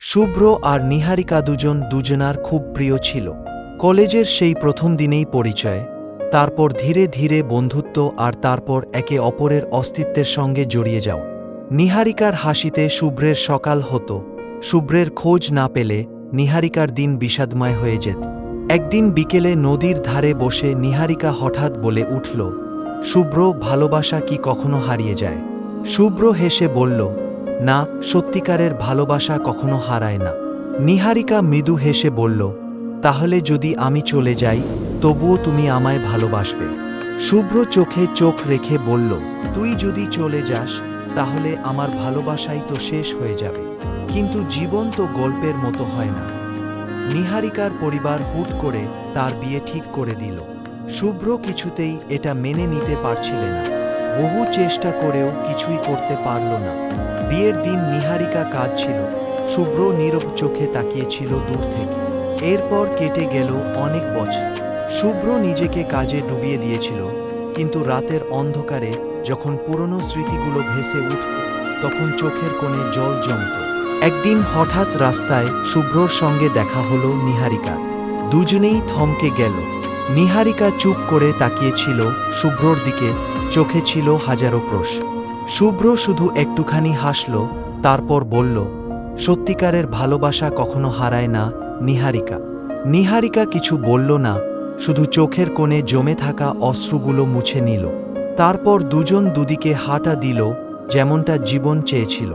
শুভ্র আর নিহারিকা দুজনার খুব প্রিয় ছিল। কলেজের সেই প্রথম দিনেই পরিচয়, তারপর ধীরে ধীরে বন্ধুত্ব, আর তারপর একে অপরের অস্তিত্বের সঙ্গে জড়িয়ে যাও। নিহারিকার হাসিতে শুভ্রের সকাল হতো। শুভ্রের খোঁজ না পেলে নিহারিকার দিন বিষাদময় হয়ে যেত। একদিন বিকেলে নদীর ধারে বসে নিহারিকা হঠাৎ বলে উঠল, শুভ্র, ভালোবাসা কি কখনো হারিয়ে যায়? শুভ্র হেসে বলল, না, সত্যিকারের ভালোবাসা কখনো হারায় না। নিহারিকা মৃদু হেসে বলল, তাহলে যদি আমি চলে যাই, তবুও তুমি আমায় ভালোবাসবে? শুভ্র চোখে চোখ রেখে বলল, তুই যদি চলে যাস, তাহলে আমার ভালোবাসাই তো শেষ হয়ে যাবে। কিন্তু জীবন তো গল্পের মতো হয় না। নিহারিকার পরিবার হুট করে তার বিয়ে ঠিক করে দিল। শুভ্র কিছুতেই এটা মেনে নিতে পারছিল না। বহু চেষ্টা করেও কিছুই করতে পারল না। বিয়ের দিন নিহারিকা কাঁদছিল। শুভ্র নীরব চোখে তাকিয়েছিল দূর থেকে। এরপর কেটে গেল অনেক বছর। শুভ্র নিজেকে কাজে ডুবিয়ে দিয়েছিল, কিন্তু রাতের অন্ধকারে যখন পুরনো স্মৃতিগুলো ভেসে উঠত, তখন চোখের কোণে জল জমত। একদিন হঠাৎ রাস্তায় শুভ্রর সঙ্গে দেখা হলো নিহারিকার। দুজনেই থমকে গেল। নিহারিকা চুপ করে তাকিয়েছিল শুভ্রর দিকে, চোখে ছিল হাজারো প্রশ্ন। শুভ্র শুধু একটুখানি হাসল, তারপর বলল, সত্যিকারের ভালোবাসা কখনো হারায় না, নিহারিকা। নিহারিকা কিছু বলল না, শুধু চোখের কোণে জমে থাকা অশ্রুগুলো মুছে নিল। তারপর দুজন দুদিকে হাঁটা দিল, যেমনটা জীবন চেয়েছিল।